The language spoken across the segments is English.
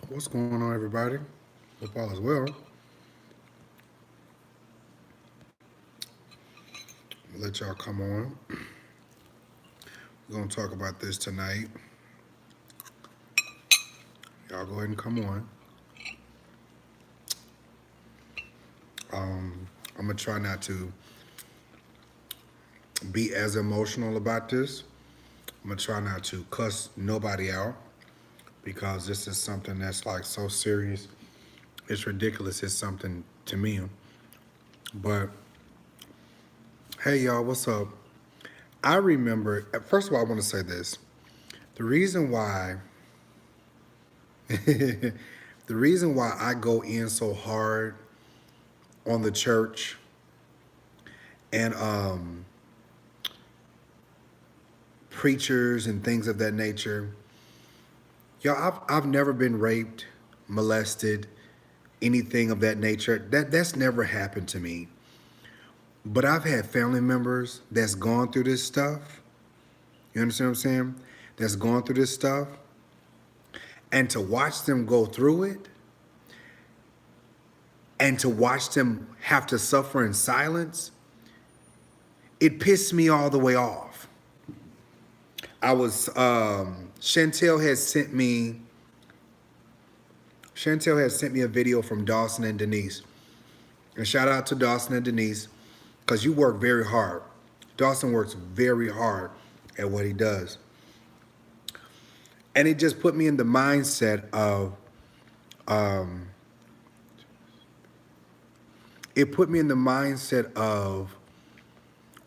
What's going on, everybody? Hope all is well. I'll let y'all come on. We're going to talk about this tonight. Y'all go ahead and come on. I'm going to try not to be as emotional about this. I'm going to try not to cuss nobody out because this is something that's like so serious. It's ridiculous. It's something to me. But hey, y'all, what's up? I remember, first of all, I want to say this. The reason why the reason why I go in so hard on the church and preachers and things of that nature, y'all, I've never been raped, molested, anything of that nature. That's never happened to me. But I've had family members that's gone through this stuff. You understand what I'm saying? That's gone through this stuff. And to watch them go through it and to watch them have to suffer in silence, it pissed me all the way off. Chantel had sent me a video from Dawson and Denise. And shout out to Dawson and Denise, because you work very hard. Dawson works very hard at what he does. And it just put me in the mindset of,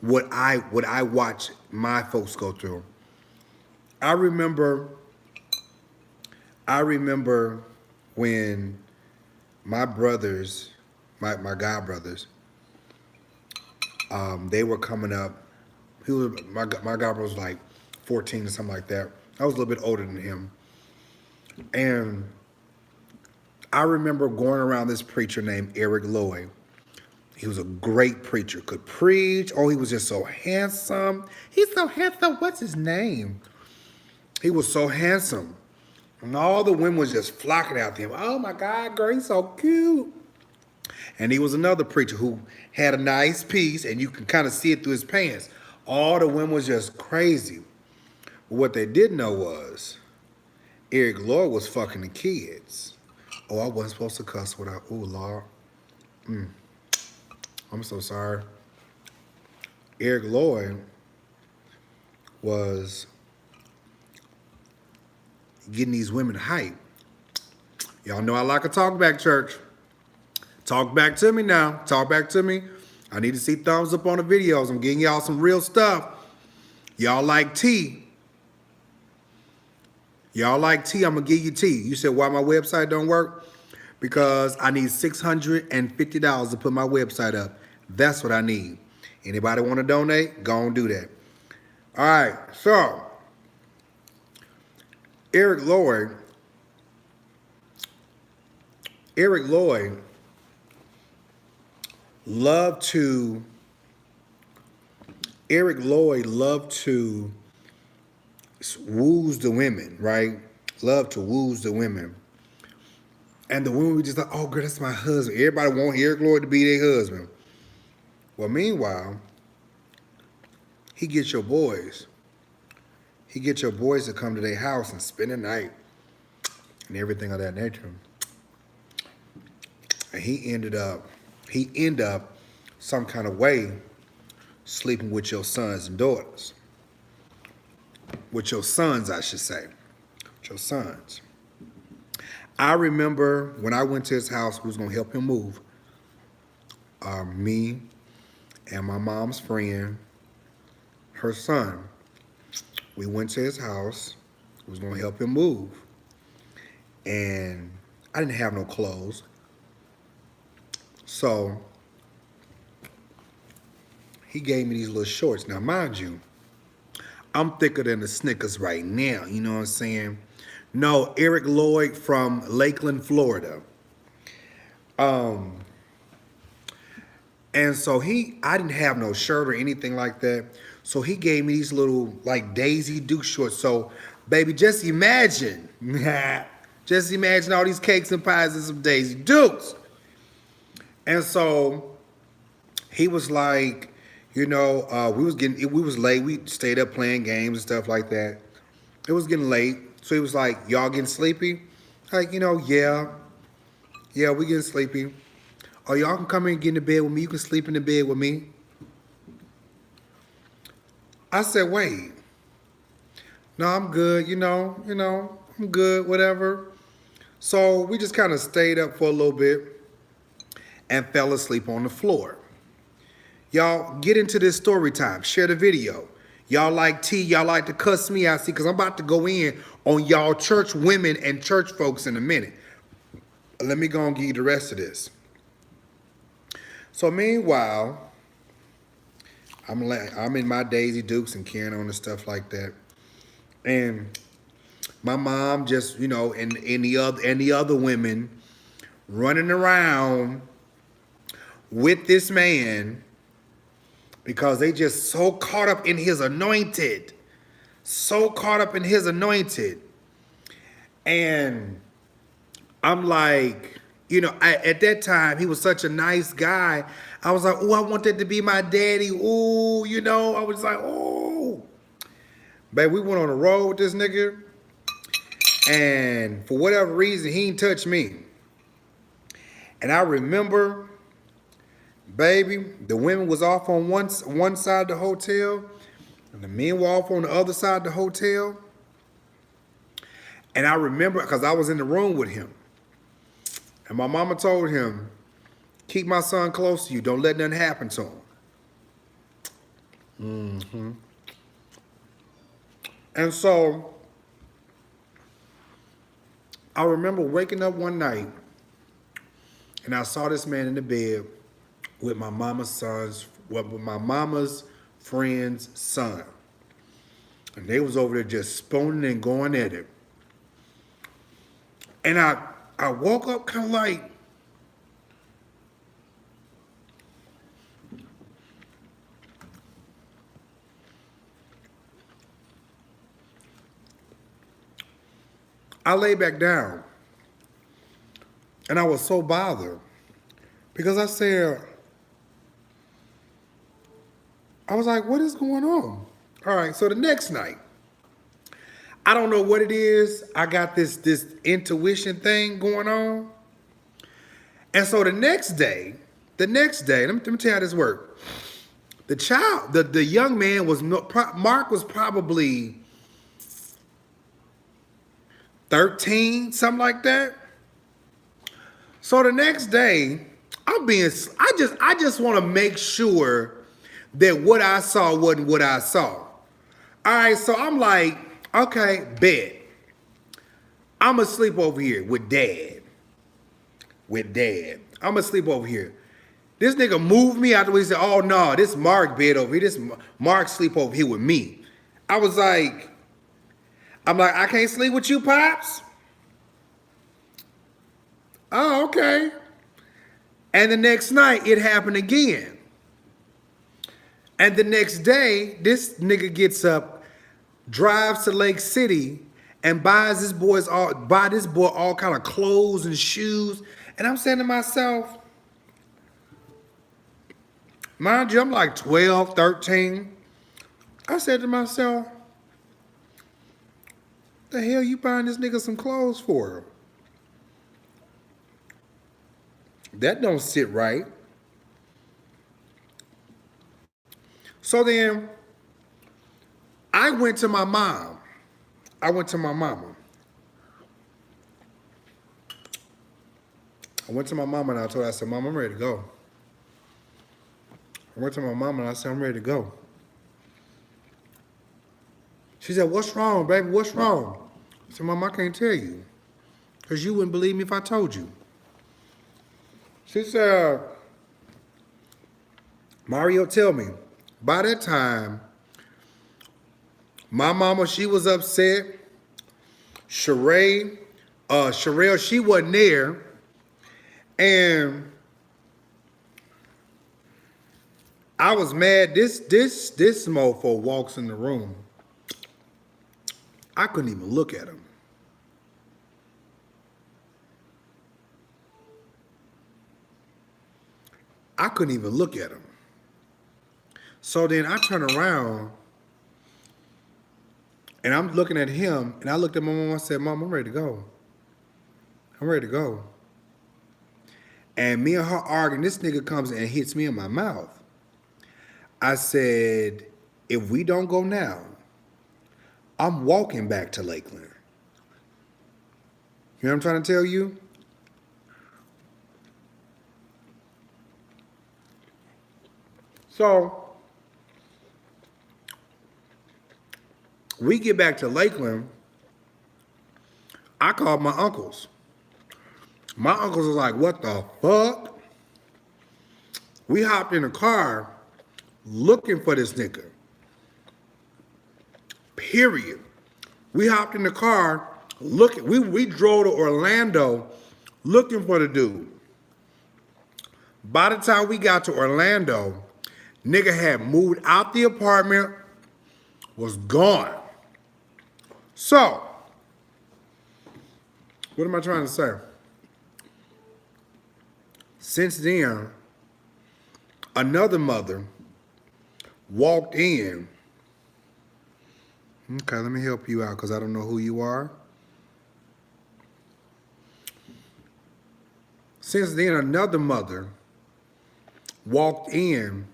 what I watch my folks go through. I remember when my brothers, my god brothers, they were coming up. My god brother was like 14 or something like that. I was a little bit older than him. And I remember going around this preacher named Eric Lloyd. He was a great preacher, could preach. Oh, he was just so handsome. He's so handsome. What's his name? He was so handsome. And all the women was just flocking after him. Oh my God, girl, he's so cute. And he was another preacher who had a nice piece, and you can kind of see it through his pants. All the women was just crazy. But what they didn't know was Eric Lloyd was fucking the kids. Oh, I wasn't supposed to cuss without, oh, Lord. I'm so sorry. Eric Lloyd was getting these women hype. Y'all know I like a talk back, church. Talk back to me now. Talk back to me. I need to see thumbs up on the videos. I'm getting y'all some real stuff. Y'all like tea. Y'all like tea, I'm going to give you tea. You said why my website don't work? Because I need $650 to put my website up. That's what I need. Anybody want to donate? Go and do that. All right, so Eric Lloyd loved to woos the women, right? Loved to woos the women. And the women were just like, oh, girl, that's my husband. Everybody want Eric Lloyd to be their husband. Well, meanwhile, he gets your boys. He gets your boys to come to their house and spend the night and everything of that nature. And he ended up some kind of way sleeping with your sons and daughters. With your sons, I should say. With your sons. I remember when I went to his house, we was going to help him move. Me and my mom's friend, her son, we went to his house. We was going to help him move. And I didn't have no clothes. So he gave me these little shorts. Now, mind you, I'm thicker than the Snickers right now. You know what I'm saying? No, Eric Lloyd from Lakeland, Florida. And so I didn't have no shirt or anything like that. So he gave me these little like Daisy Duke shorts. So baby, just imagine Just imagine all these cakes and pies and some Daisy Dukes. And so he was like, we was late. We stayed up playing games and stuff like that. It was getting late. So he was like, y'all getting sleepy? Like, yeah, we getting sleepy. Oh, y'all can come in and get in the bed with me. You can sleep in the bed with me. I said, wait. No, I'm good, I'm good, whatever. So we just kind of stayed up for a little bit and fell asleep on the floor. Y'all get into this story time. Share the video. Y'all like tea. Y'all like to cuss me out. See, because I'm about to go in on y'all church women and church folks in a minute. Let me go and give you the rest of this. So meanwhile, I'm in my Daisy Dukes and carrying on and stuff like that. And my mom just, and the other women running around with this man because they just so caught up in his anointed. So caught up in his anointed. And I'm like, at that time, he was such a nice guy. I was like, oh, I want that to be my daddy. Oh, I was like, oh. Babe, we went on the road with this nigga. And for whatever reason, he didn't touch me. And I remember, baby, the women was off on one side of the hotel. And the men were off on the other side of the hotel. And I remember, because I was in the room with him. And my mama told him, keep my son close to you. Don't let nothing happen to him. Mm-hmm. And so, I remember waking up one night, and I saw this man in the bed with my mama's friend's son. And they was over there just spooning and going at it. And I woke up kind of like, I lay back down. And I was so bothered because I was like, what is going on? All right, so the next night, I don't know what it is. I got this intuition thing going on. And so the next day, let me tell you how this worked. The young man Mark was probably 13, something like that. So the next day, I just want to make sure that what I saw wasn't what I saw. All right, so I'm like, okay, bet. I'm going to sleep over here with dad. I'm going to sleep over here. This nigga moved me out the way. He said, oh, no, this Mark bed over here. This Mark sleep over here with me. I'm like, I can't sleep with you, Pops? Oh, okay. And the next night, it happened again. And the next day, this nigga gets up, drives to Lake City, and buys this boy all kind of clothes and shoes. And I'm saying to myself, mind you, I'm like 12, 13. I said to myself, the hell you buying this nigga some clothes for? That don't sit right. So then, I went to my mom. I went to my mama and I told her, I said, Mom, I'm ready to go. I went to my mama and I said, I'm ready to go. She said, what's wrong, baby? What's wrong? I said, Mom, I can't tell you. Because you wouldn't believe me if I told you. She said, Mario, tell me. By that time, my mama, she was upset. Sherelle, she wasn't there. And I was mad. This mofo walks in the room. I couldn't even look at him. I couldn't even look at him. So then I turn around and I'm looking at him, and I looked at my mom and I said, Mom, I'm ready to go. I'm ready to go. And me and her arguing, this nigga comes and hits me in my mouth. I said, if we don't go now, I'm walking back to Lakeland. You know what I'm trying to tell you? So we get back to Lakeland. I called my uncles. My uncles was like, what the fuck? We hopped in a car looking for this nigga. Period. We hopped in the car looking. We drove to Orlando looking for the dude. By the time we got to Orlando, nigga had moved out the apartment, was gone. So, what am I trying to say? Since then, another mother walked in. Okay, let me help you out because I don't know who you are. Since then, another mother walked in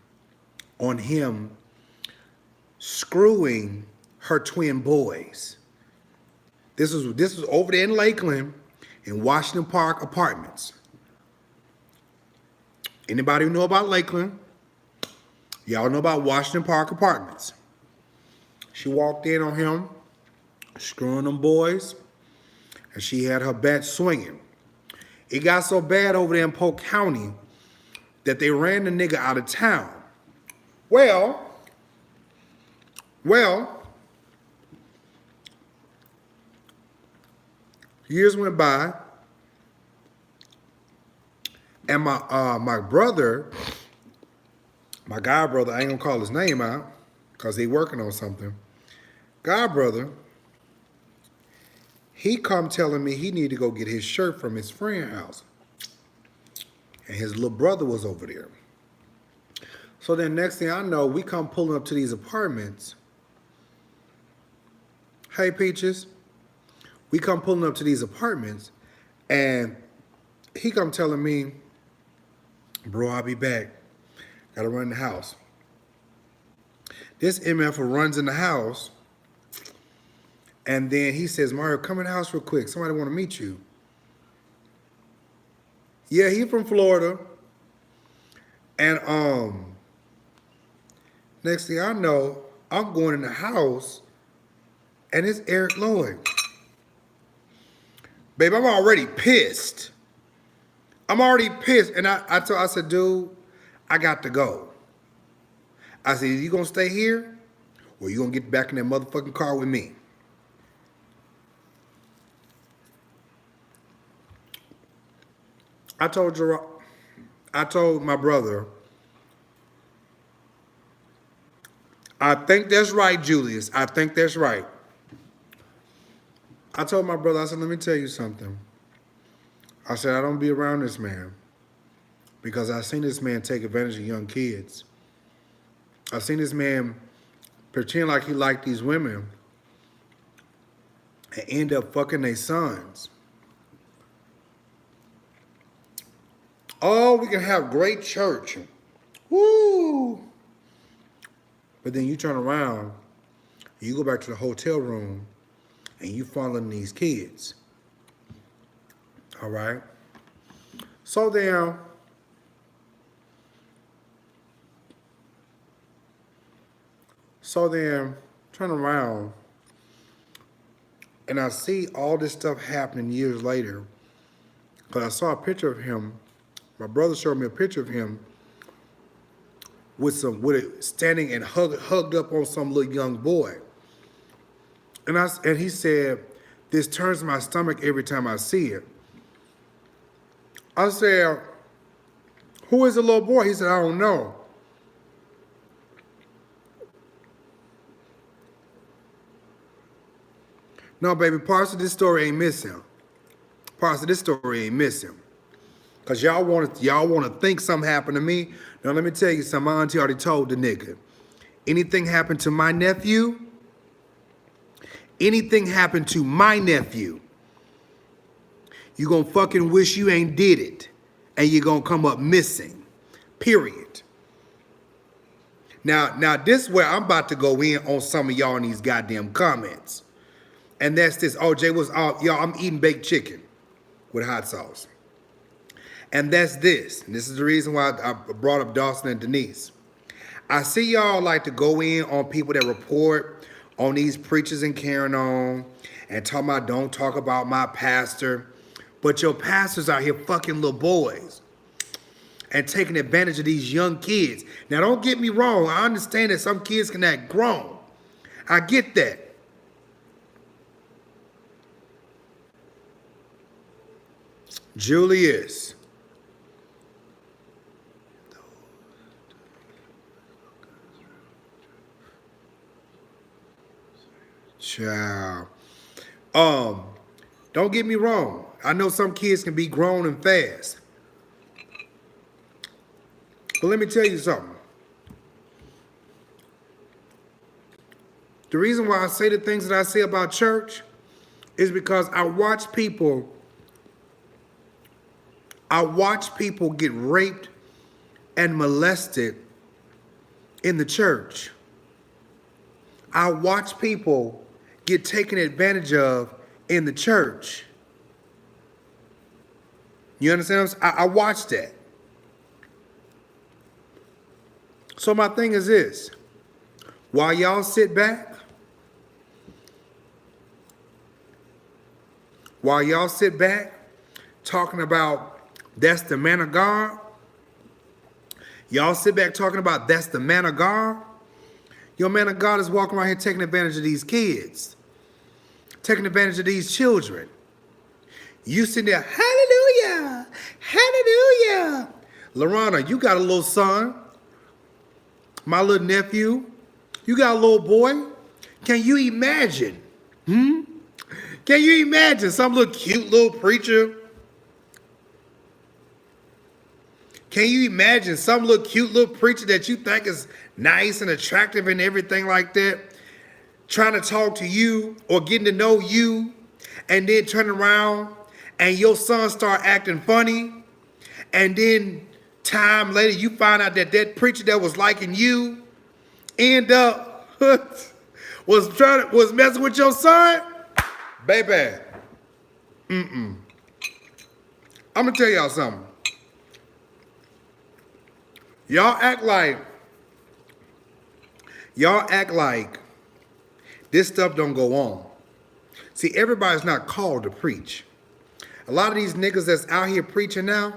on him screwing her twin boys. This was over there in Lakeland in Washington Park Apartments. Anybody who know about Lakeland, y'all know about Washington Park Apartments. She walked in on him, screwing them boys, and she had her bat swinging. It got so bad over there in Polk County that they ran the nigga out of town. Well, years went by, and my brother, my god brother, I ain't gonna call his name out because he working on something. God brother, he come telling me he need to go get his shirt from his friend's house. And his little brother was over there. So then next thing I know, we come pulling up to these apartments. Hey, Peaches. We come pulling up to these apartments, and he come telling me, bro, I'll be back. Gotta run the house. This MF runs in the house, and then he says, Mario, come in the house real quick. Somebody want to meet you. Yeah, he from Florida. And next thing I know, I'm going in the house, and it's Eric Lloyd. Babe, I'm already pissed. I'm already pissed. And I said, dude, I got to go. I said, you gonna stay here, or you gonna get back in that motherfucking car with me? I told my brother, I think that's right, Julius. I think that's right. I told my brother, I said, let me tell you something. I said, I don't be around this man because I've seen this man take advantage of young kids. I've seen this man pretend like he liked these women and end up fucking their sons. Oh, we can have great church. Woo! But then you turn around, you go back to the hotel room, and you following these kids. All right? So then, turn around, and I see all this stuff happening years later, because I saw a picture of him. My brother showed me a picture of him with it standing and hugged up on some little young boy. And he said, this turns my stomach every time I see it. I said, who is the little boy? He said, I don't know. No, baby, parts of this story ain't missing. Parts of this story ain't missing. Because y'all want to think something happened to me. Now, let me tell you something. My auntie already told the nigga. Anything happened to my nephew, anything happened to my nephew, you gonna fucking wish you ain't did it. And you're gonna come up missing. Period. Now this is where I'm about to go in on some of y'all in these goddamn comments. And that's this. Oh, Jay, y'all, I'm eating baked chicken with hot sauce. And that's this. And this is the reason why I brought up Dawson and Denise. I see y'all like to go in on people that report on these preachers and carrying on and talking about don't talk about my pastor. But your pastors out here fucking little boys and taking advantage of these young kids. Now, don't get me wrong. I understand that some kids can act grown. I get that. Julius. Child. Don't get me wrong. I know some kids can be grown and fast. But let me tell you something. The reason why I say the things that I say about church is because I watch people get raped and molested in the church. I watch people get taken advantage of in the church. You understand what I'm saying? I watch that. So my thing is this. While y'all sit back, talking about that's the man of God, y'all sit back talking about that's the man of God, your man of God is walking around here taking advantage of these kids, taking advantage of these children. You sitting there, hallelujah, hallelujah. Lorana, you got a little son, my little nephew, you got a little boy. Can you imagine? Can you imagine some little cute little preacher? Can you imagine some little cute little preacher that you think is nice and attractive and everything like that, trying to talk to you or getting to know you, and then turn around and your son start acting funny, and then time later you find out that that preacher that was liking you end up was messing with your son? Baby, I'm gonna tell y'all something. Y'all act like this stuff don't go on. See, everybody's not called to preach. A lot of these niggas that's out here preaching now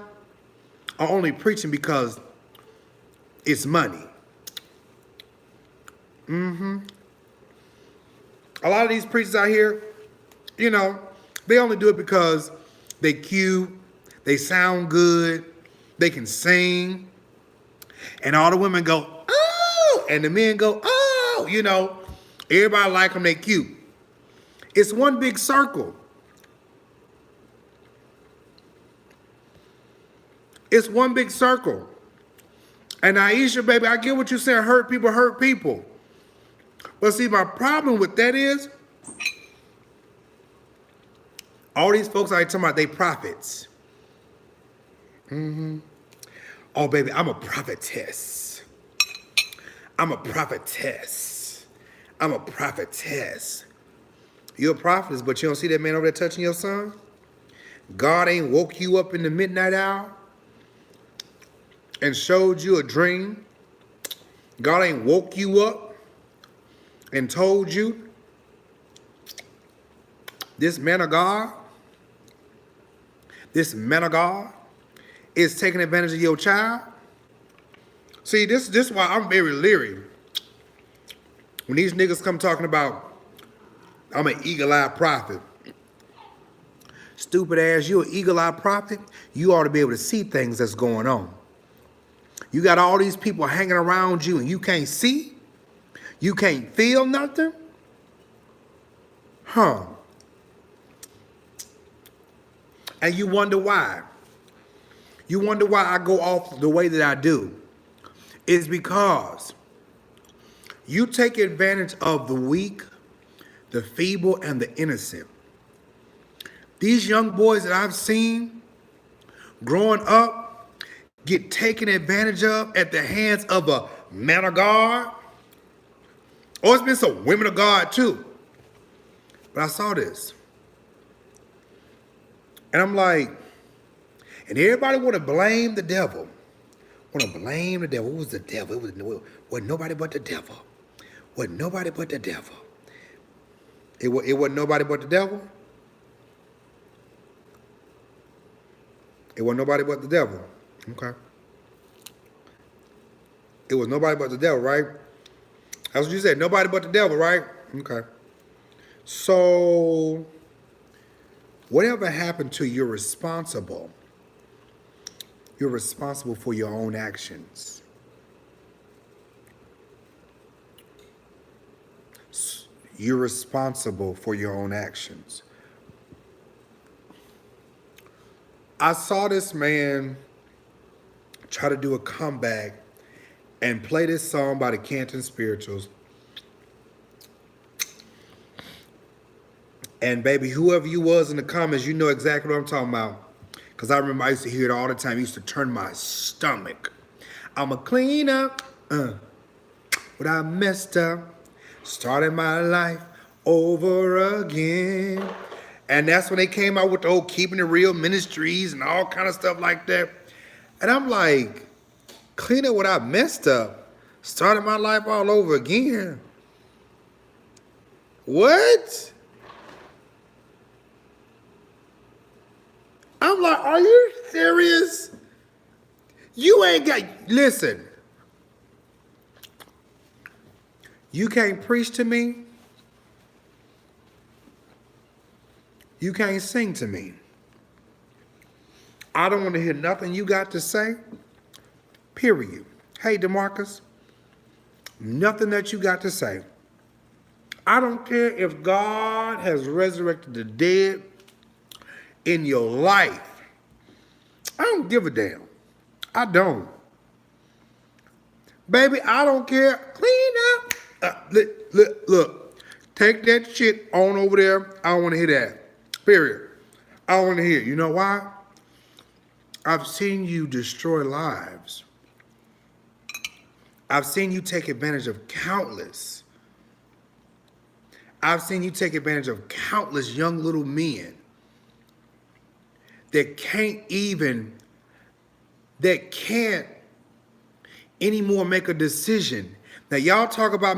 are only preaching because it's money. A lot of these preachers out here, you know, they only do it because they cute, they sound good, they can sing, and all the women go, oh, and the men go, oh, you know, everybody like them, they cute. It's one big circle. It's one big circle. And Aisha, baby, I get what you're saying, hurt people. But see, my problem with that is, all these folks are talking about they prophets. Oh, baby, I'm a prophetess. I'm a prophetess. You're a prophetess, but you don't see that man over there touching your son? God ain't woke you up in the midnight hour and showed you a dream. God ain't woke you up and told you this man of God is taking advantage of your child. See, this is why I'm very leery when these niggas come talking about I'm an eagle-eyed prophet. Stupid ass, you an eagle-eyed prophet? You ought to be able to see things that's going on. You got all these people hanging around you and you can't see? You can't feel nothing? Huh. And you wonder why. You wonder why I go off the way that I do. It's because you take advantage of the weak, the feeble, and the innocent. These young boys that I've seen growing up get taken advantage of at the hands of a man of God. Or it's been some women of God too. But I saw this. And I'm like, and everybody want to blame the devil. Want to blame the devil. What was the devil? It wasn't nobody but the devil. Wasn't nobody but the devil. It wasn't nobody but the devil. It wasn't nobody but the devil. Okay. It was nobody but the devil, right? That's what you said. Nobody but the devil, right? Okay. So, whatever happened to you're responsible. You're responsible for your own actions. You're responsible for your own actions. I saw this man try to do a comeback and play this song by the Canton Spirituals. And baby, whoever you was in the comments, you know exactly what I'm talking about. Because I remember I used to hear it all the time. It used to turn my stomach. I'm a cleaner. But I messed up. Started my life over again. And that's when they came out with the old Keeping It Real Ministries and all kind of stuff like that. And I'm like, clean up what I messed up. Started my life all over again. What? I'm like, are you serious? You ain't got, listen. You can't preach to me. You can't sing to me. I don't want to hear nothing you got to say. Period. Hey, DeMarcus, nothing that you got to say. I don't care if God has resurrected the dead in your life. I don't give a damn. I don't. Baby, I don't care. Clean up. Look. Take that shit on over there. I don't want to hear that. Period. I don't want to hear it. You know why? I've seen you destroy lives. I've seen you take advantage of countless. I've seen you take advantage of countless young little men that can't anymore make a decision. Now y'all talk about,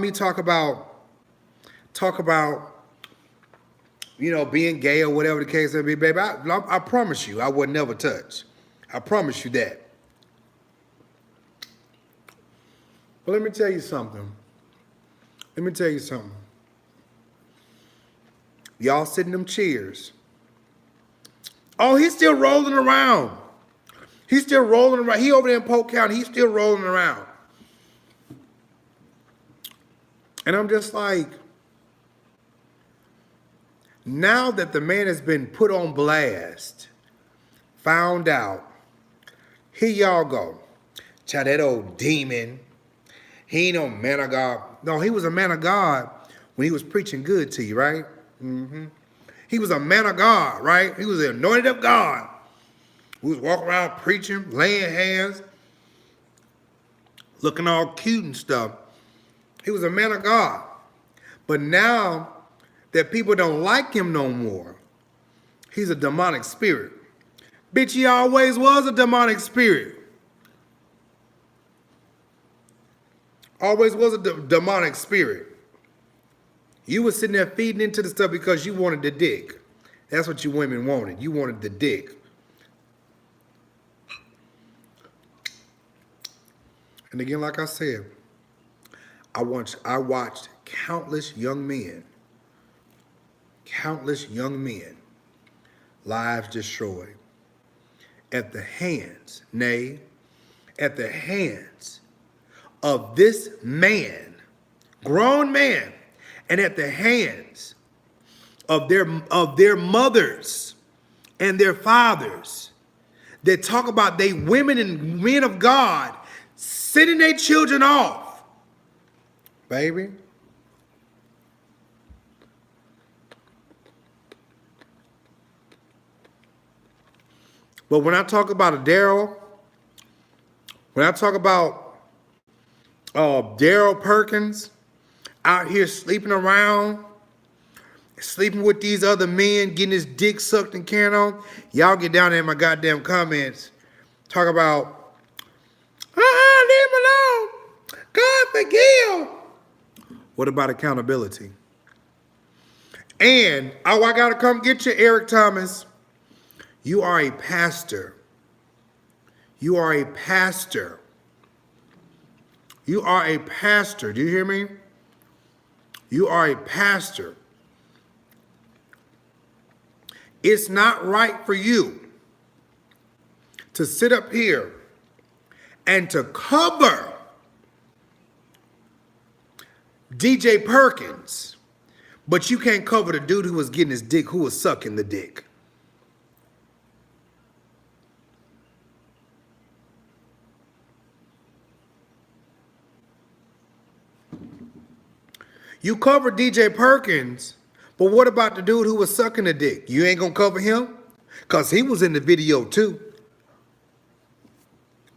you know, being gay or whatever the case may be, baby. I promise you, I would never touch. I promise you that. But let me tell you something. Y'all sit in them chairs. Oh, he's still rolling around. He over there in Polk County. He's still rolling around. And I'm just like, now that the man has been put on blast, found out, here y'all go. Child, that old demon, he ain't no man of God. No, he was a man of God when he was preaching good to you, right? Mm-hmm. He was a man of God, right? He was the anointed of God. He was walking around preaching, laying hands, looking all cute and stuff. He was a man of God. But now that people don't like him no more, he's a demonic spirit. Bitch, he always was a demonic spirit. Always was a demonic spirit. You was sitting there feeding into the stuff because you wanted the dick. That's what you women wanted. You wanted the dick. And again, like I said, I watched countless young men, lives destroyed at the hands of this man, grown man, and at the hands of their mothers and their fathers that talk about they women and men of God sending their children off. Baby. But when I talk about a Daryl, when I talk about Daryl Perkins out here sleeping around, sleeping with these other men, getting his dick sucked and carrying on, y'all get down there in my goddamn comments. Talk about, leave him alone. God forgive. What about accountability? And, I gotta come get you, Eric Thomas. You are a pastor. You are a pastor. You are a pastor. Do you hear me? You are a pastor. It's not right for you to sit up here and to cover DJ Perkins, but you can't cover the dude who was getting his dick, who was sucking the dick. You cover DJ Perkins, but what about the dude who was sucking the dick? You ain't gonna cover him? Because he was in the video too.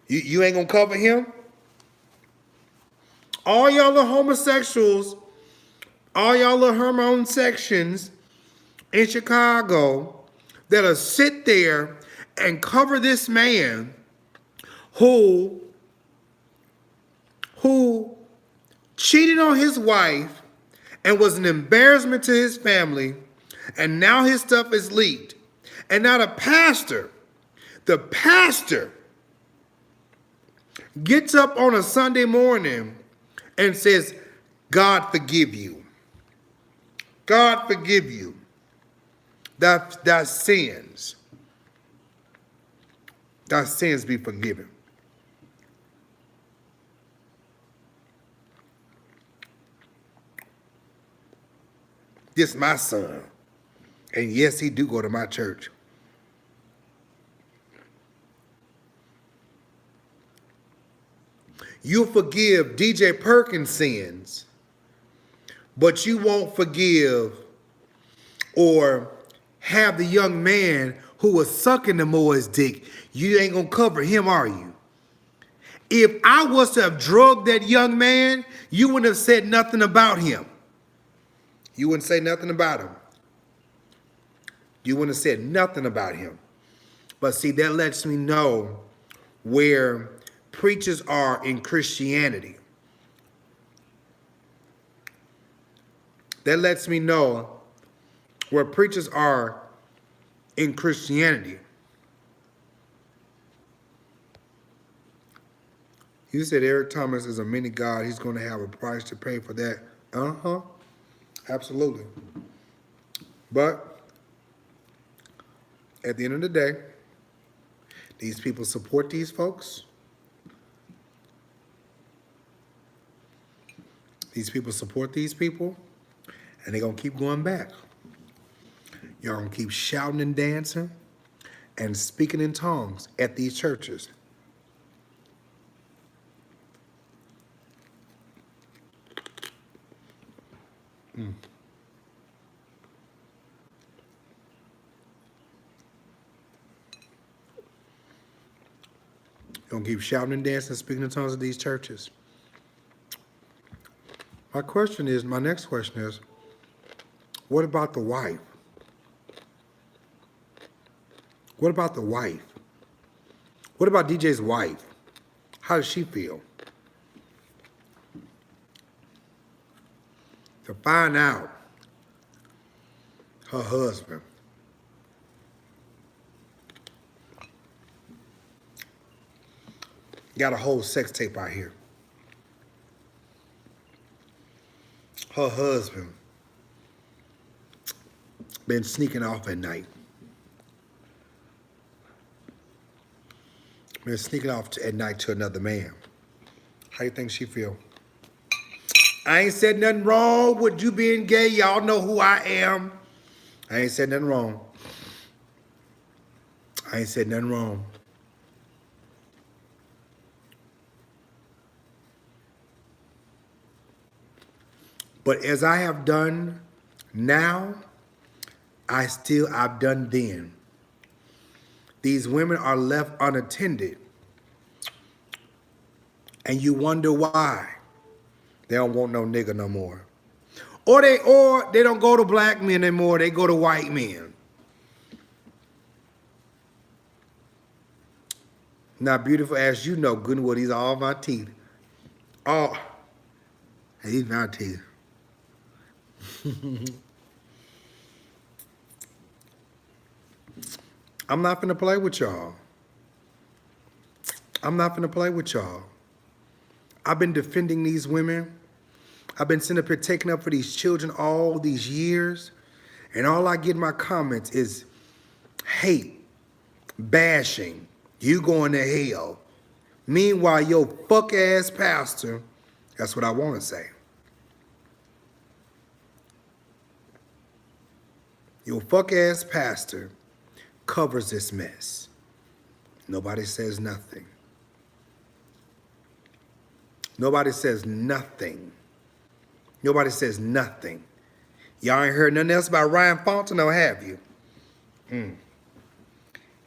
You ain't gonna cover him? All y'all little homosexuals, all y'all little hormone sections in Chicago that'll sit there and cover this man who cheated on his wife and was an embarrassment to his family, and now his stuff is leaked. And now the pastor gets up on a Sunday morning and says, God forgive you. God forgive you. Thy sins. Thy sins be forgiven. This is my son. And yes, he do go to my church. You'll forgive DJ Perkins' sins, but you won't forgive or have the young man who was sucking the Moa's dick. You ain't gonna cover him, are you? If I was to have drugged that young man, you wouldn't have said nothing about him. You wouldn't say nothing about him. You wouldn't have said nothing about him. But see, that lets me know where preachers are in Christianity. That lets me know where preachers are in Christianity. You said Eric Thomas is a mini God. He's going to have a price to pay for that. Uh-huh. Absolutely. But at the end of the day, these people support these folks. These people support these people, and they're going to keep going back. Y'all going to keep shouting and dancing and speaking in tongues at these churches. You're going to keep shouting and dancing and speaking in tongues at these churches. My next question is, what about the wife? What about the wife? What about DJ's wife? How does she feel? To find out her husband got a whole sex tape out here. Her husband been sneaking off at night. Been sneaking off at night to another man. How you think she feel? I ain't said nothing wrong with you being gay. Y'all know who I am. I ain't said nothing wrong. I ain't said nothing wrong. But as I have done now, I've done then. These women are left unattended. And you wonder why. They don't want no nigga no more. Or they don't go to black men anymore, they go to white men. Now, beautiful, as you know, good and well, these are all my teeth. Oh, these my teeth. I'm not finna play with y'all. I'm not finna play with y'all. I've been defending these women. I've been sitting up here taking up for these children all these years. And all I get in my comments is hate, bashing, you going to hell. Meanwhile, your fuck-ass pastor, that's what I want to say. Your fuck-ass pastor covers this mess. Nobody says nothing. Nobody says nothing. Nobody says nothing. Y'all ain't heard nothing else about Ryan Fontenot, have you?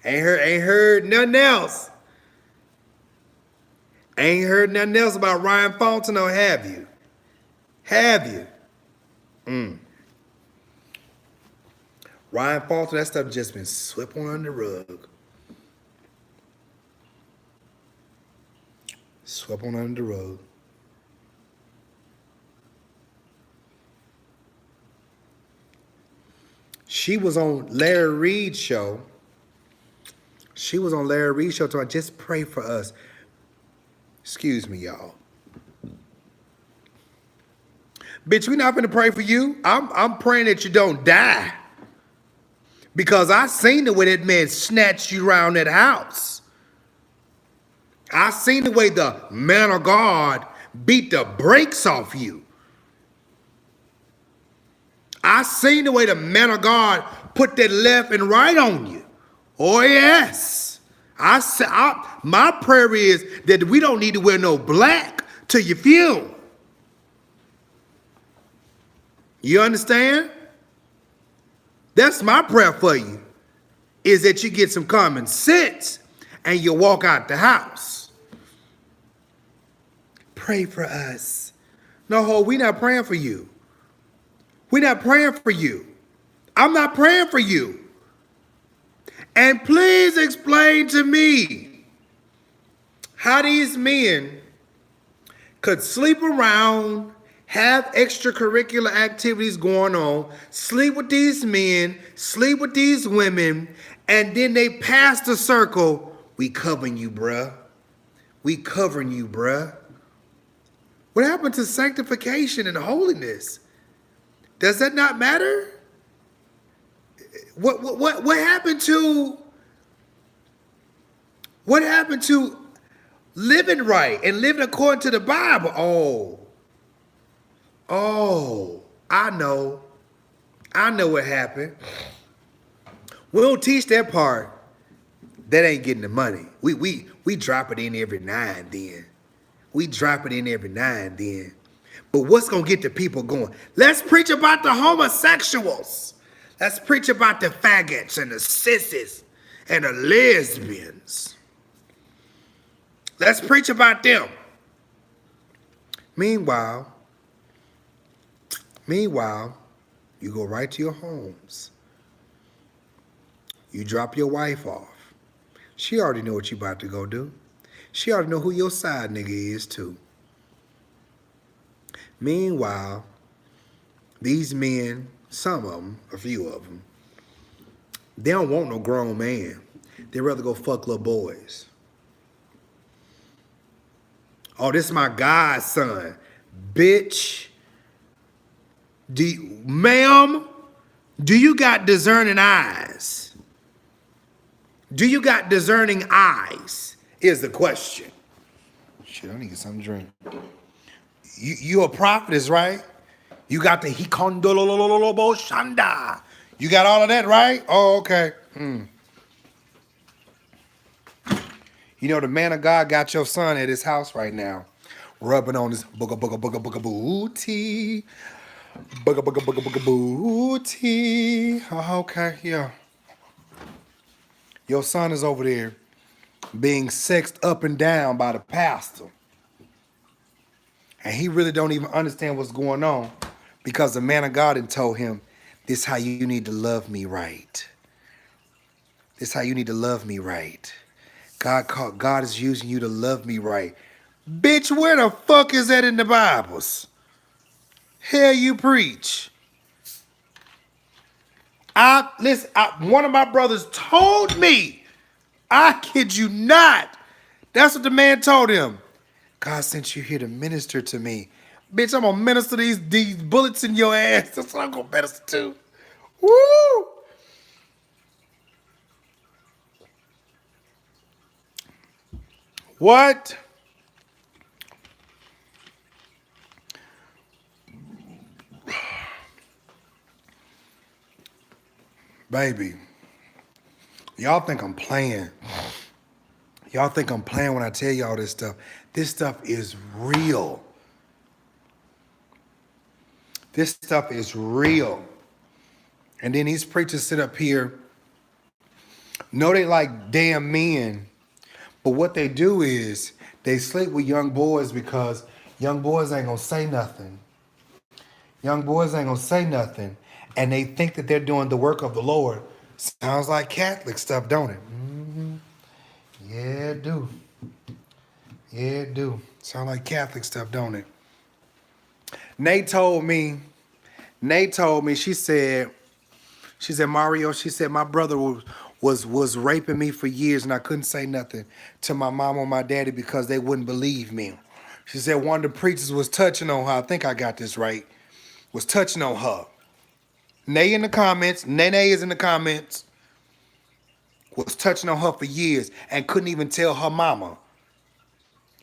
Ain't heard nothing else. Ain't heard nothing else about Ryan Fontenot, have you? Have you? Ryan Fontenot, that stuff just been swept on under the rug. Swept on under the rug. She was on Larry Reid's show. She was on Larry Reid's show talking, just pray for us. Excuse me, y'all. Bitch, we not gonna pray for you. I'm praying that you don't die. Because I seen the way that man snatched you around that house. I seen the way the man of God beat the brakes off you. I seen the way the man of God put that left and right on you. Oh, yes. My prayer is that we don't need to wear no black till you funeral. You understand? That's my prayer for you, is that you get some common sense and you walk out the house. Pray for us. No, we not praying for you. We're not praying for you. I'm not praying for you. And please explain to me how these men could sleep around, have extracurricular activities going on, sleep with these men, sleep with these women, and then they pass the circle. We covering you, bruh. We covering you, bruh. What happened to sanctification and holiness? Does that not matter? What happened to living right and living according to the Bible? Oh, I know what happened. We don't teach that part. That ain't getting the money. We drop it in every now and then. We drop it in every now and then. But what's gonna get the people going? Let's preach about the homosexuals. Let's preach about the faggots and the sissies and the lesbians. Let's preach about them. Meanwhile, you go right to your homes. You drop your wife off. She already know what you about to go do. She already know who your side nigga is too. Meanwhile, these men, some of them, a few of them, they don't want no grown man. They'd rather go fuck little boys. Oh, this is my godson. Bitch. Ma'am, do you got discerning eyes? Do you got discerning eyes? Is the question. Shit, I need to get something to drink. You a prophetess, right? You got the hikondolololobo shanda. You got all of that, right? Oh, okay. You know, the man of God got your son at his house right now, rubbing on his booga booty. Booty. Oh, okay, yeah. Your son is over there being sexed up and down by the pastor. And he really don't even understand what's going on because the man of God had told him, this is how you need to love me right. This is how you need to love me right. God is using you to love me right. Bitch, where the fuck is that in the Bibles? Hell you preach. One of my brothers told me, I kid you not. That's what the man told him. God sent you here to minister to me. Bitch, I'm gonna minister these bullets in your ass. That's what I'm gonna minister to. Woo! What? Baby, y'all think I'm playing. Y'all think I'm playing when I tell y'all this stuff. This stuff is real. This stuff is real. And then these preachers sit up here, know they like damn men, but what they do is they sleep with young boys because young boys ain't gonna say nothing. Young boys ain't gonna say nothing. And they think that they're doing the work of the Lord. Sounds like Catholic stuff, don't it? Mm-hmm. Yeah, it do. Yeah, it do. Sound like Catholic stuff, don't it? Nate told me, she said, Mario, she said, my brother was raping me for years and I couldn't say nothing to my mom or my daddy because they wouldn't believe me. She said one of the preachers was touching on her. I think I got this right. Was touching on her. Nay in the comments, Nene is in the comments, was touching on her for years and couldn't even tell her mama.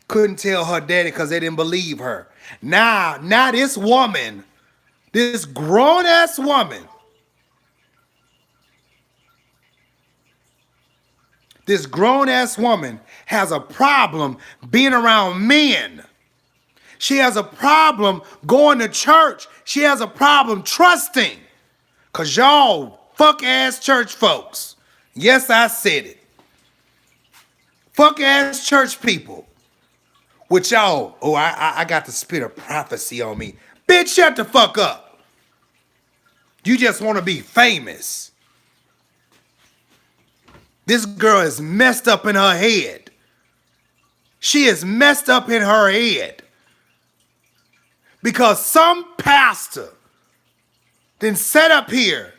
Couldn't tell her daddy because they didn't believe her. Now this woman, this grown-ass woman, has a problem being around men. She has a problem going to church. She has a problem trusting. Because y'all fuck-ass church folks. Yes, I said it. Fuck-ass church people. With y'all, I got the spirit of prophecy on me. Bitch, shut the fuck up. You just want to be famous. This girl is messed up in her head. She is messed up in her head. Because some pastor then sat up here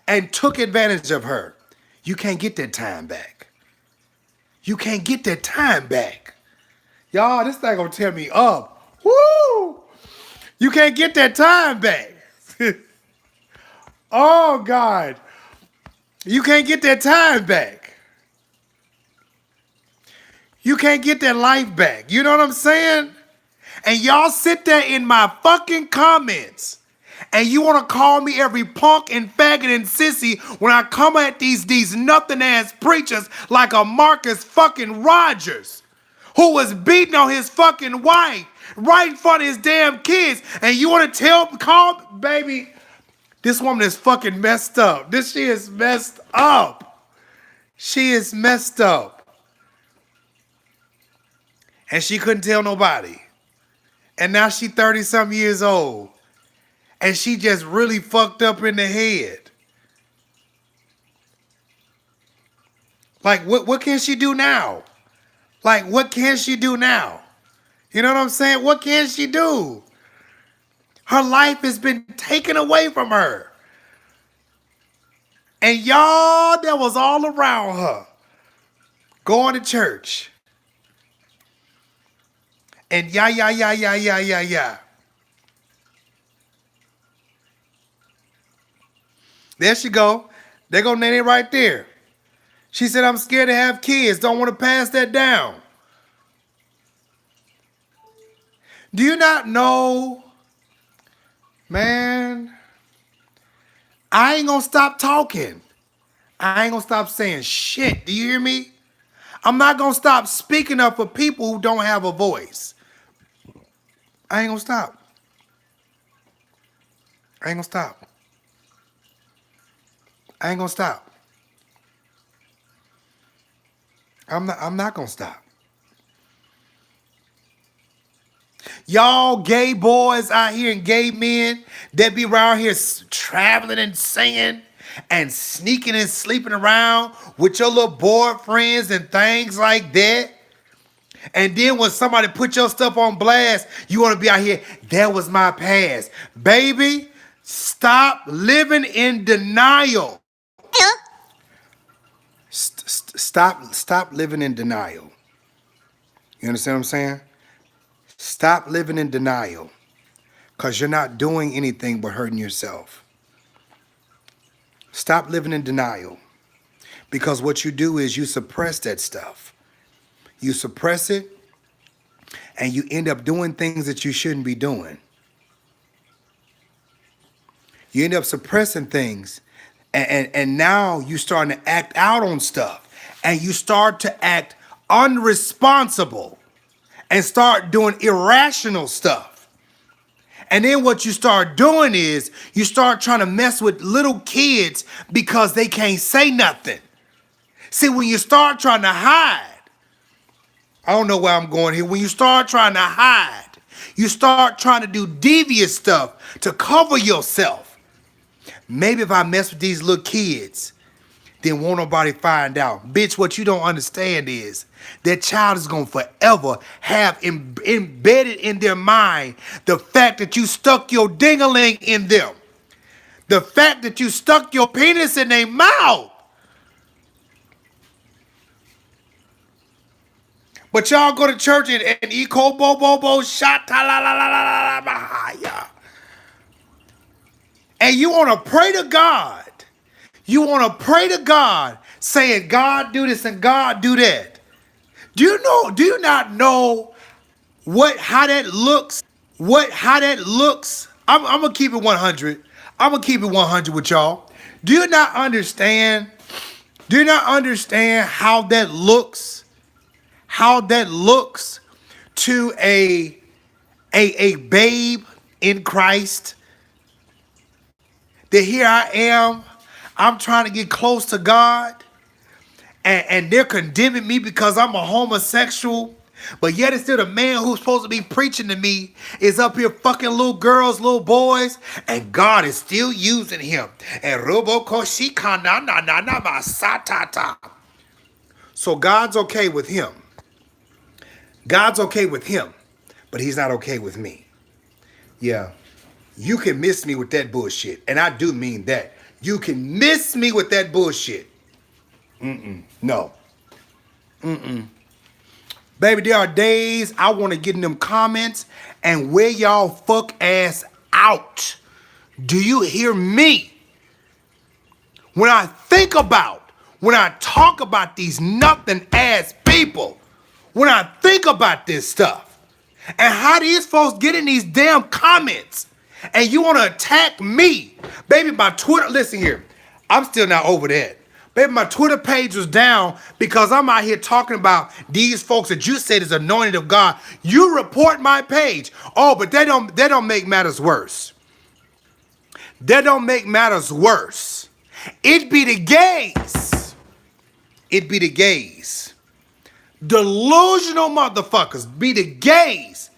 and took advantage of her. You can't get that time back. You can't get that time back. Y'all, this thing gonna tear me up. Woo! You can't get that time back. Oh, God. You can't get that time back. You can't get that life back. You know what I'm saying? And y'all sit there in my fucking comments and you want to call me every punk and faggot and sissy when I come at these nothing ass preachers like a Marcus fucking Rogers who was beating on his fucking wife right in front of his damn kids. And you want to call, baby, this woman is fucking messed up. She is messed up. She is messed up. And she couldn't tell nobody. And now she 30-something years old. And she just really fucked up in the head. Like, what can she do now? Like, what can she do now? You know what I'm saying? What can she do? Her life has been taken away from her. And y'all that was all around her going to church. And yeah. There she go. There go Nene right there. She said, I'm scared to have kids. Don't want to pass that down. Do you not know, man, I ain't going to stop talking. I ain't going to stop saying shit. Do you hear me? I'm not going to stop speaking up for people who don't have a voice. I ain't going to stop. I ain't gonna stop. I ain't gonna stop. I'm not gonna stop. Y'all gay boys out here and gay men that be around here traveling and singing and sneaking and sleeping around with your little boyfriends and things like that. And then when somebody put your stuff on blast, you want to be out here, that was my past. Baby, stop living in denial. Stop living in denial. You understand what I'm saying? Stop living in denial. Because you're not doing anything but hurting yourself. Stop living in denial. Because what you do is you suppress that stuff. You suppress it, and you end up doing things that you shouldn't be doing. You end up suppressing things, and now you starting to act out on stuff, and you start to act unresponsible and start doing irrational stuff. And then what you start doing is you start trying to mess with little kids because they can't say nothing. See, when you start trying to hide, I don't know where I'm going here. When you start trying to hide, you start trying to do devious stuff to cover yourself. Maybe if I mess with these little kids, then won't nobody find out. Bitch, what you don't understand is that child is going to forever have embedded in their mind the fact that you stuck your ding-a-ling in them. The fact that you stuck your penis in their mouth. But y'all go to church and eat bo bo bo shot la la la la la la. And you want to pray to God. You want to pray to God saying, God do this and God do that. Do you not know how that looks? How that looks? I'm gonna keep it 100. I'm gonna keep it 100 with y'all. Do you not understand? Do you not understand how that looks? How that looks to a babe in Christ? That here I am, I'm trying to get close to God, and they're condemning me because I'm a homosexual, but yet it's still the man who's supposed to be preaching to me is up here fucking little girls, little boys, and God is still using him. And so God's okay with him. God's okay with him, but he's not okay with me. Yeah. You can miss me with that bullshit. And I do mean that. You can miss me with that bullshit. No. Baby, there are days I want to get in them comments and wear y'all fuck ass out. Do you hear me? When I talk about these nothing ass people, when I think about this stuff, and how these folks get in these damn comments, and you want to attack me. Baby, my Twitter, listen here. I'm still not over that. Baby, my Twitter page was down because I'm out here talking about these folks that you said is anointed of God. You report my page. Oh, but that don't make matters worse. That don't make matters worse. It be the gays. It be the gays. Delusional motherfuckers be the gays.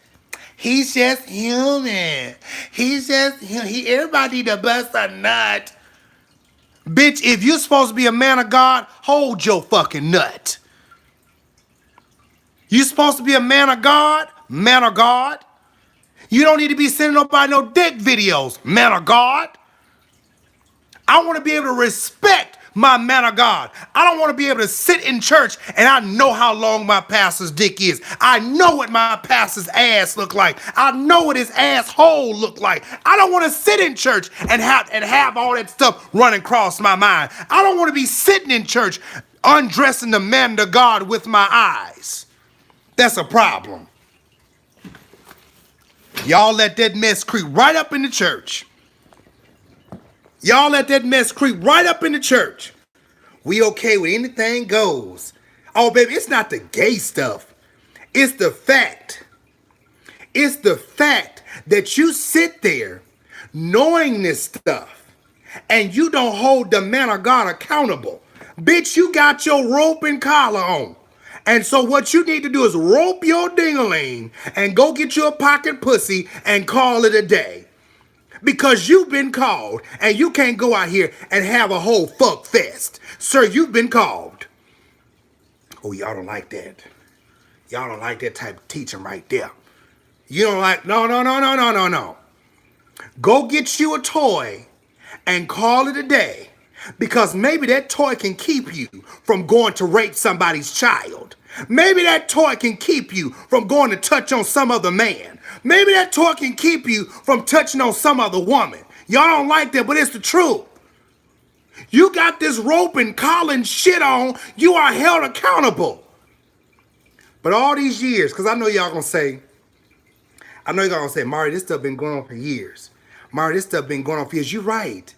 He's just human. Everybody need to bust a nut. Bitch, if you're supposed to be a man of God, hold your fucking nut. You supposed to be a man of God? Man of God. You don't need to be sending nobody no dick videos. Man of God. I want to be able to respect my man of God. I don't want to be able to sit in church and I know how long my pastor's dick is. I know what my pastor's ass look like. I know what his asshole look like. I don't want to sit in church and have all that stuff running across my mind. I don't want to be sitting in church undressing the man of God with my eyes. That's a problem. Y'all let that mess creep right up in the church. Y'all let that mess creep right up in the church. We okay with anything goes. Oh, baby, it's not the gay stuff. It's the fact. It's the fact that you sit there knowing this stuff, and you don't hold the man of God accountable. Bitch, you got your rope and collar on. And so what you need to do is rope your ding-a-ling and go get you a pocket pussy and call it a day. Because you've been called, and you can't go out here and have a whole fuck fest. Sir, you've been called. Oh, y'all don't like that. Y'all don't like that type of teaching right there. You don't like, no. Go get you a toy and call it a day, because maybe that toy can keep you from going to rape somebody's child. Maybe that toy can keep you from going to touch on some other man. Maybe that toy can keep you from touching on some other woman. Y'all don't like that, but it's the truth. You got this rope and collar and shit on, you are held accountable. But all these years, because I know y'all gonna say, Mario, this stuff been going on for years. Mario, this stuff been going on for years. You right.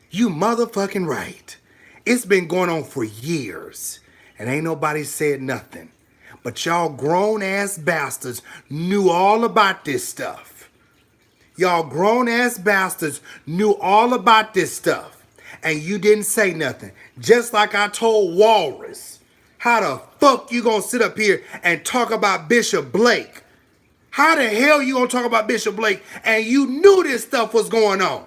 You motherfucking right. It's been going on for years, and ain't nobody said nothing. But y'all grown-ass bastards knew all about this stuff. Y'all grown-ass bastards knew all about this stuff, and you didn't say nothing. Just like I told Walrus, how the fuck you gonna sit up here and talk about Bishop Blake? How the hell you gonna talk about Bishop Blake and you knew this stuff was going on?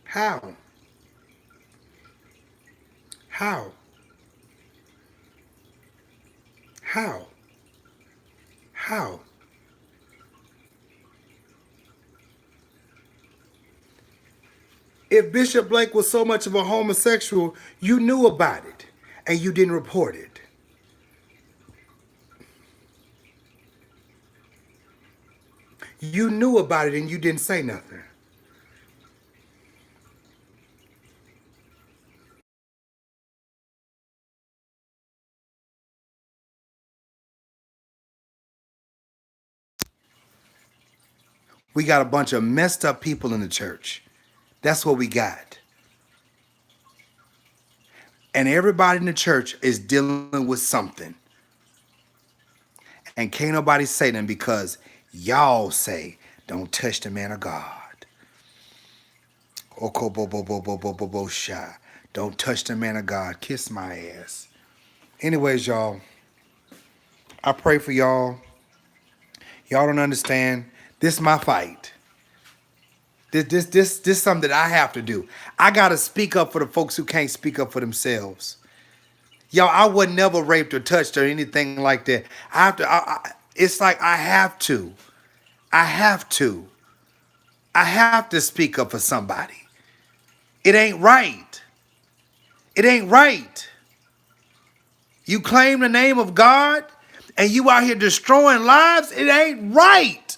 How? How? How? How? If Bishop Blake was so much of a homosexual, you knew about it and you didn't report it. You knew about it and you didn't say nothing. We got a bunch of messed up people in the church. That's what we got. And everybody in the church is dealing with something. And can't nobody say them because y'all say, don't touch the man of God. Oko bo bo bo bo bo bo bo shy. Don't touch the man of God. Kiss my ass. Anyways, y'all, I pray for y'all. Y'all don't understand. This is my fight. This something that I have to do. I gotta speak up for the folks who can't speak up for themselves. Y'all, I would never raped or touched or anything like that. I have to. It's like I have to. I have to. I have to speak up for somebody. It ain't right. It ain't right. You claim the name of God and you out here destroying lives. It ain't right.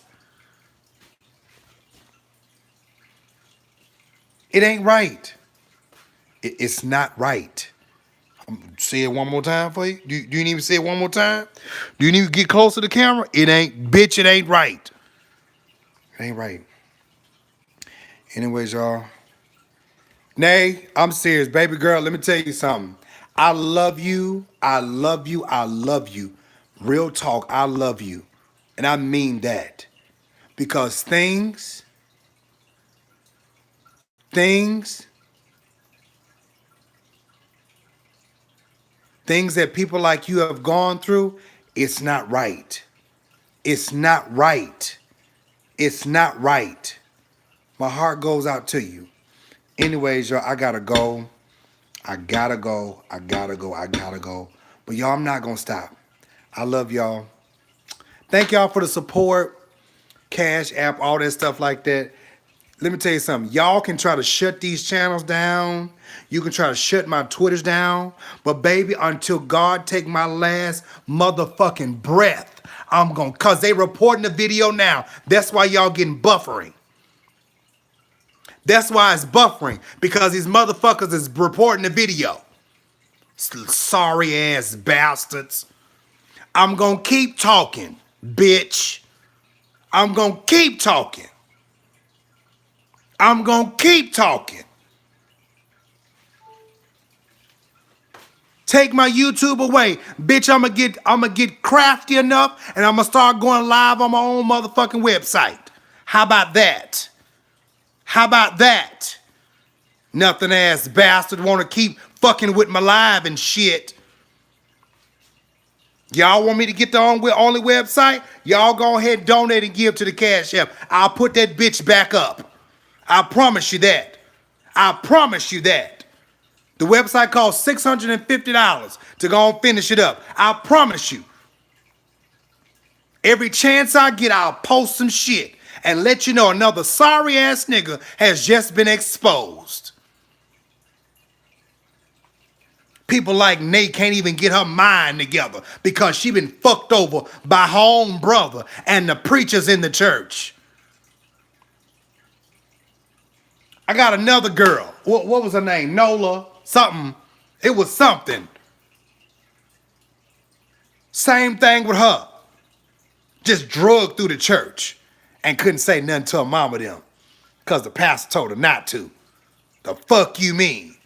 It ain't right. It's not right. Say it one more time for you. Do you need to say it one more time? Do you need to get closer to the camera? It ain't, bitch, it ain't right. It ain't right. Anyways, y'all. Nay, I'm serious. Baby girl, let me tell you something. I love you. I love you. I love you. Real talk, I love you. And I mean that. Because things that people like you have gone through, it's not right. It's not right. It's not right. My heart goes out to you. Anyways, y'all, I gotta go. I gotta go. But y'all, I'm not gonna stop. I love y'all. Thank y'all for the support. Cash App, all that stuff like that. Let me tell you something. Y'all can try to shut these channels down. You can try to shut my Twitters down. But baby, until God take my last motherfucking breath, I'm gonna, cause they reporting the video now. That's why y'all getting buffering. That's why it's buffering. Because these motherfuckers is reporting the video. Sorry ass bastards. I'm gonna keep talking, bitch. I'm gonna keep talking. I'm gonna keep talking. Take my YouTube away. Bitch, I'ma get crafty enough and I'ma start going live on my own motherfucking website. How about that? How about that? Nothing ass bastard wanna keep fucking with my live and shit. Y'all want me to get the only website? Y'all go ahead and donate and give to the Cash App. I'll put that bitch back up. I promise you that. I promise you that. The website costs $650 to go and finish it up. I promise you. Every chance I get, I'll post some shit and let you know another sorry ass nigga has just been exposed. People like Nate can't even get her mind together because she been fucked over by her own brother and the preachers in the church. I got another girl. What was her name? Nola? Something. It was something. Same thing with her. Just drugged through the church and couldn't say nothing to her mama them because the pastor told her not to. The fuck you mean?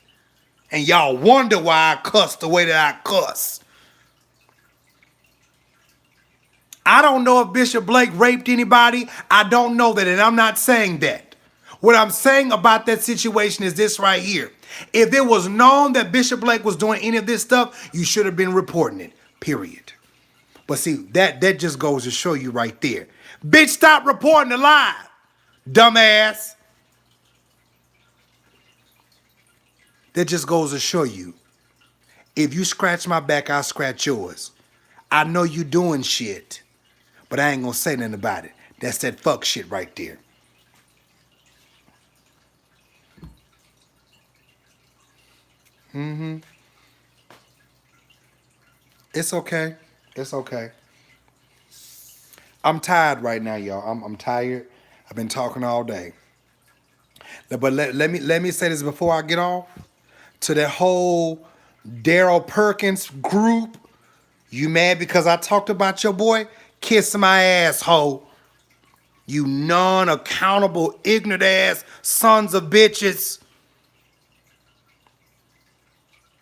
And y'all wonder why I cuss the way that I cuss. I don't know if Bishop Blake raped anybody. I don't know that, and I'm not saying that. What I'm saying about that situation is this right here. If it was known that Bishop Blake was doing any of this stuff, you should have been reporting it, period. But see, that just goes to show you right there. Bitch, stop reporting the lie, dumbass. That just goes to show you. If you scratch my back, I'll scratch yours. I know you doing shit, but I ain't gonna say nothing about it. That's that fuck shit right there. It's okay. It's okay. I'm tired right now, y'all. I'm tired. I've been talking all day. But let me say this before I get off. To that whole Daryl Perkins group, you mad because I talked about your boy? Kiss my asshole. You non-accountable, ignorant ass sons of bitches.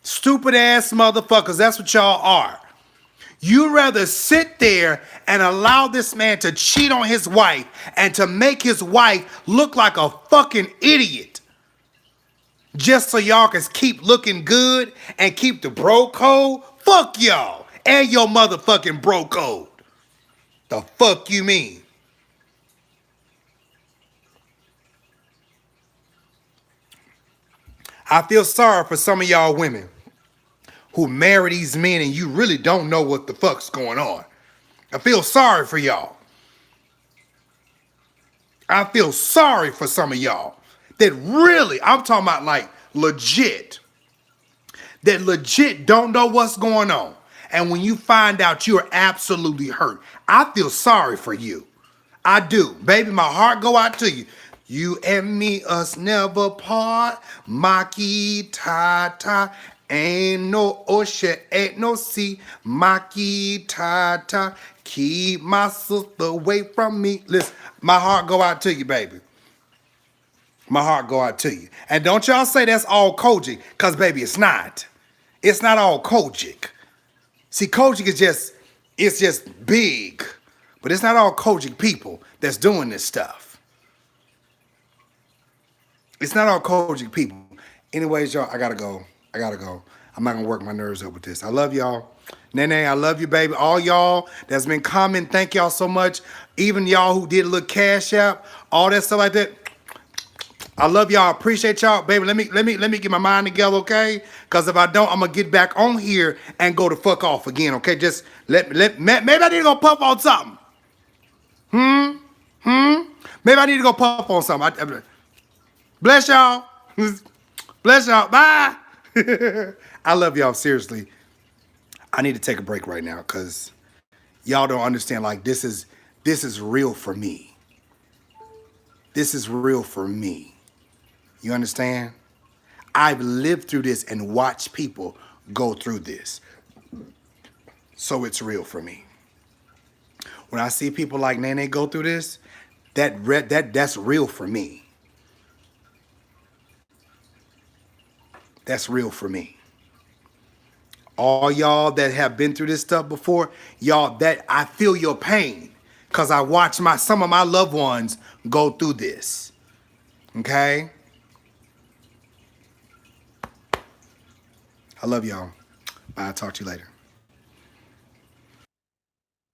Stupid ass motherfuckers. That's what y'all are. You rather sit there and allow this man to cheat on his wife and to make his wife look like a fucking idiot just so y'all can keep looking good and keep the bro code? Fuck y'all and your motherfucking bro code. The fuck you mean? I feel sorry for some of y'all women who marry these men and you really don't know what the fuck's going on. I feel sorry for y'all. I feel sorry for some of y'all that really, I'm talking about like legit, that legit don't know what's going on. And when you find out, you're absolutely hurt. I feel sorry for you. I do. Baby, my heart go out to you. You and me, us never part. Maki ta ta. Ain't no ocean, ain't no sea. Maki ta ta. Keep my sister away from me. Listen, my heart go out to you, baby. My heart go out to you. And don't y'all say that's all Kojic, because baby, it's not. It's not all Kojic. See, Kojic it's just big. But it's not all Kojic people that's doing this stuff. It's not all Kojic people. Anyways, y'all, I gotta go. I'm not gonna work my nerves up with this. I love y'all. Nene, I love you, baby. All y'all that's been commenting, thank y'all so much. Even y'all who did a little Cash App, all that stuff like that. I love y'all. Appreciate y'all, baby. Let me get my mind together, okay? Because if I don't, I'm gonna get back on here and go to fuck off again, okay? Just maybe I need to go puff on something. Maybe I need to go puff on something. Bless y'all. Bless y'all. Bye. I love y'all, seriously. I need to take a break right now because y'all don't understand. Like, this is real for me. This is real for me. You understand? I've lived through this and watched people go through this. So it's real for me. When I see people like Nene go through this, that's real for me. That's real for me. All y'all that have been through this stuff before, y'all, that I feel your pain because I watched some of my loved ones go through this. Okay? I love y'all. Bye. I'll talk to you later.